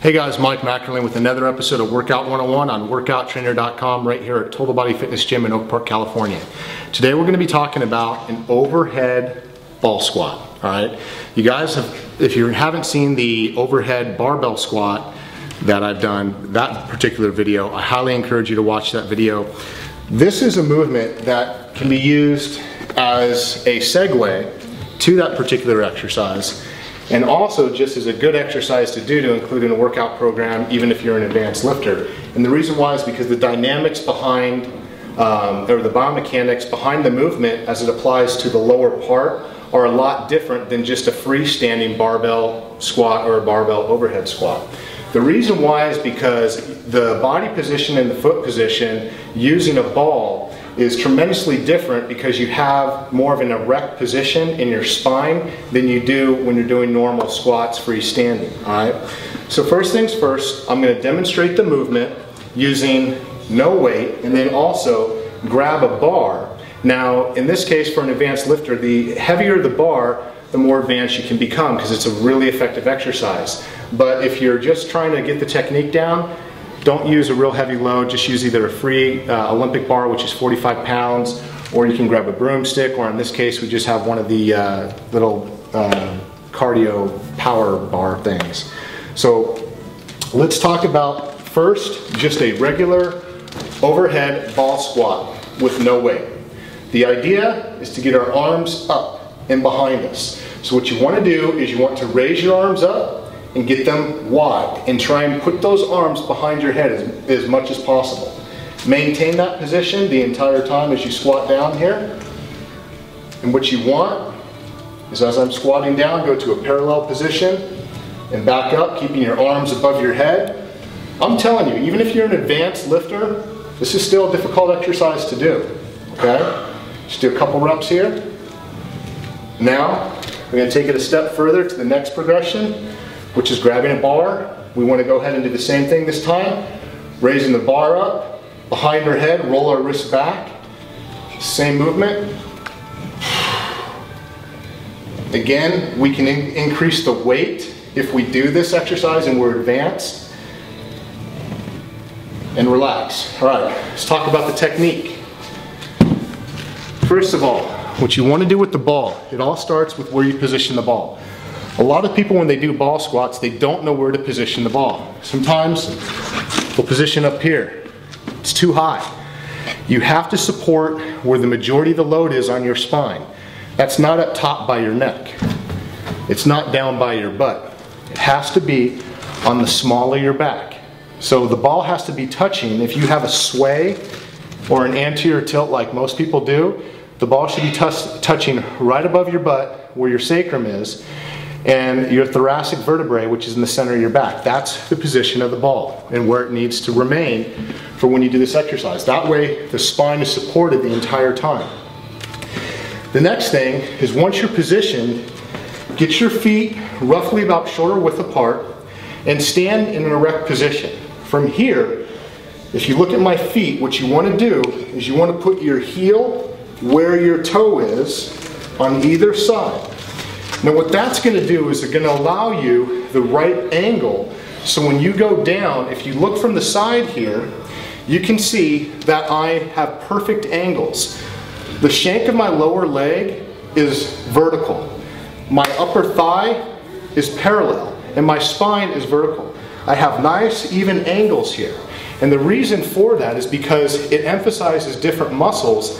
Hey guys, Mike Mackerlin with another episode of Workout 101 on WorkoutTrainer.com right here at Total Body Fitness Gym in Oak Park, California. Today we're going to be talking about an overhead ball squat. All right, you guys, if you haven't seen the overhead barbell squat that I've done, that particular video, I highly encourage you to watch that video. This is a movement that can be used as a segue to that particular exercise, and also just as a good exercise to do to include in a workout program, even if you're an advanced lifter. And the reason why is because the dynamics behind, or the biomechanics behind the movement as it applies to the lower part are a lot different than just a freestanding barbell squat or a barbell overhead squat. The reason why is because the body position and the foot position using a ball is tremendously different because you have more of an erect position in your spine than you do when you're doing normal squats freestanding. All right. So first things first, I'm going to demonstrate the movement using no weight and then also grab a bar. Now in this case for an advanced lifter, the heavier the bar, the more advanced you can become because it's a really effective exercise. But if you're just trying to get the technique down, don't use a real heavy load, just use either a free Olympic bar, which is 45 pounds, or you can grab a broomstick, or in this case we just have one of the little cardio power bar things. So let's talk about first just a regular overhead ball squat with no weight. The idea is to get our arms up and behind us. So what you want to do is you want to raise your arms up and get them wide and try and put those arms behind your head as much as possible. Maintain that position the entire time as you squat down here. And what you want is, as I'm squatting down, go to a parallel position and back up, keeping your arms above your head. I'm telling you, even if you're an advanced lifter, this is still a difficult exercise to do. Okay? Just do a couple reps here. Now, we're going to take it a step further to the next progression, which is grabbing a bar. We want to go ahead and do the same thing this time. Raising the bar up, behind our head, roll our wrists back. Same movement. Again, we can increase the weight if we do this exercise and we're advanced. And relax. All right, let's talk about the technique. First of all, what you want to do with the ball, it all starts with where you position the ball. A lot of people, when they do ball squats, they don't know where to position the ball. Sometimes they'll position up here. It's too high. You have to support where the majority of the load is on your spine. That's not up top by your neck. It's not down by your butt. It has to be on the small of your back. So the ball has to be touching. If you have a sway or an anterior tilt like most people do, the ball should be touching right above your butt where your sacrum is, and your thoracic vertebrae, which is in the center of your back. That's the position of the ball and where it needs to remain for when you do this exercise. That way the spine is supported the entire time. The next thing is, once you're positioned, get your feet roughly about shoulder width apart and stand in an erect position. From here, if you look at my feet, what you want to do is you want to put your heel where your toe is on either side. Now what that's going to do is it's going to allow you the right angle, so when you go down, if you look from the side here, you can see that I have perfect angles. The shank of my lower leg is vertical. My upper thigh is parallel, and my spine is vertical. I have nice even angles here. And the reason for that is because it emphasizes different muscles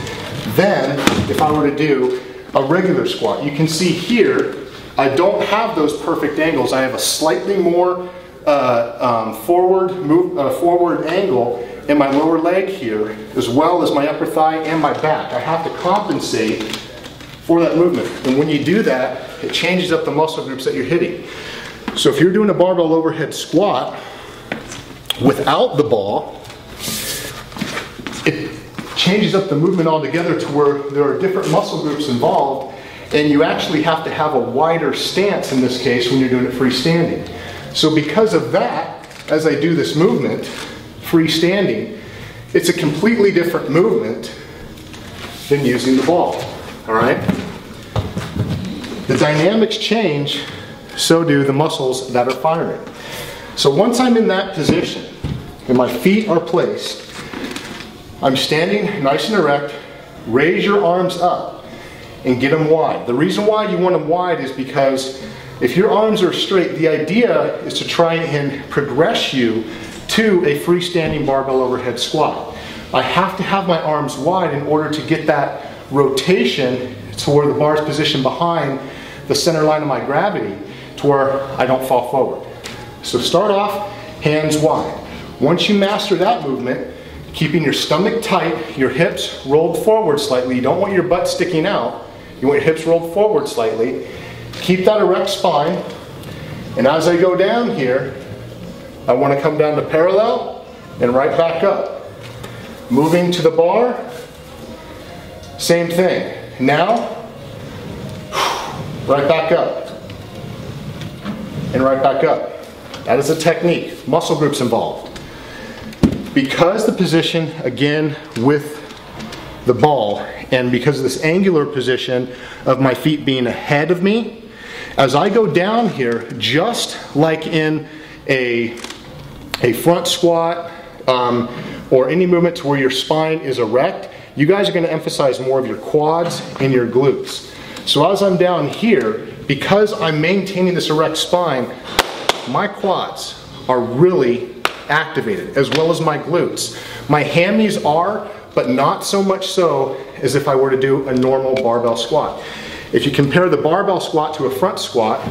than if I were to do a regular squat. You can see here, I don't have those perfect angles. I have a slightly more forward angle in my lower leg here, as well as my upper thigh and my back. I have to compensate for that movement. And when you do that, it changes up the muscle groups that you're hitting. So if you're doing a barbell overhead squat without the ball, it changes up the movement altogether to where there are different muscle groups involved, and you actually have to have a wider stance in this case when you're doing it freestanding. So because of that, as I do this movement, freestanding, it's a completely different movement than using the ball. All right? the dynamics change, so do the muscles that are firing. So once I'm in that position and my feet are placed, I'm standing nice and erect. Raise your arms up and get them wide. The reason why you want them wide is because if your arms are straight, the idea is to try and progress you to a freestanding barbell overhead squat. I have to have my arms wide in order to get that rotation to where the bar is positioned behind the center line of my gravity to where I don't fall forward. So start off, hands wide. Once you master that movement, keeping your stomach tight, your hips rolled forward slightly. You don't want your butt sticking out. You want your hips rolled forward slightly. Keep that erect spine. And as I go down here, I want to come down to parallel and right back up. Moving to the bar, same thing. Now, right back up. And right back up. That is a technique. Muscle groups involved. Because the position, again, with the ball, and because of this angular position of my feet being ahead of me, as I go down here, just like in a front squat or any movement to where your spine is erect, you guys are going to emphasize more of your quads and your glutes. So as I'm down here, because I'm maintaining this erect spine, my quads are really activated, as well as my glutes. My hammies are, but not so much so as if I were to do a normal barbell squat. If you compare the barbell squat to a front squat,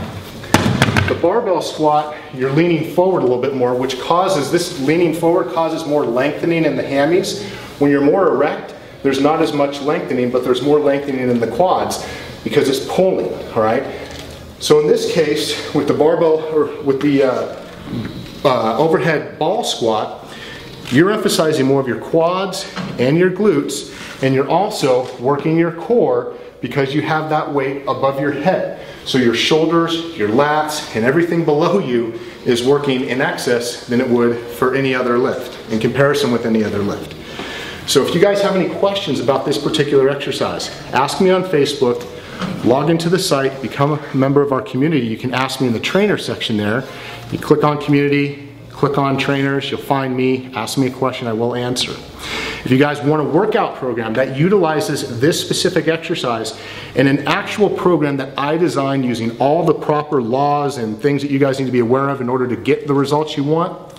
the barbell squat, you're leaning forward a little bit more, which causes, this leaning forward causes more lengthening in the hammies. When you're more erect, there's not as much lengthening, but there's more lengthening in the quads because it's pulling, all right? So in this case, with the barbell, or with the overhead ball squat, you're emphasizing more of your quads and your glutes, and you're also working your core because you have that weight above your head. So your shoulders, your lats, and everything below you is working in excess than it would for any other lift, in comparison with any other lift. So if you guys have any questions about this particular exercise, ask me on Facebook, log into the site, become a member of our community. You can ask me in the trainer section there. You click on community, click on trainers, you'll find me, ask me a question, I will answer. If you guys want a workout program that utilizes this specific exercise and an actual program that I designed using all the proper laws and things that you guys need to be aware of in order to get the results you want,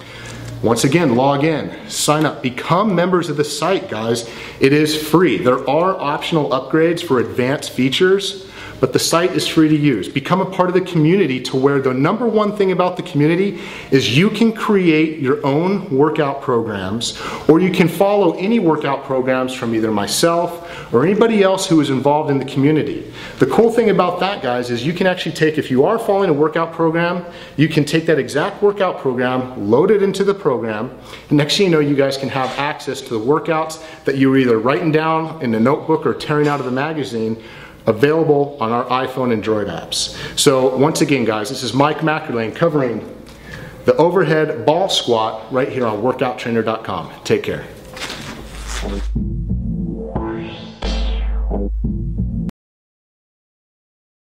once again, log in, sign up, become members of the site, guys. It is free. There are optional upgrades for advanced features, but the site is free to use. Become a part of the community to where the number one thing about the community is you can create your own workout programs, or you can follow any workout programs from either myself or anybody else who is involved in the community. The cool thing about that, guys, is you can actually take, if you are following a workout program, you can take that exact workout program, load it into the program, and next thing you know, you guys can have access to the workouts that you were either writing down in the notebook or tearing out of the magazine, available on our iPhone and Droid apps. So once again, guys, this is Mike Mackerlane covering the overhead ball squat right here on workouttrainer.com. Take care.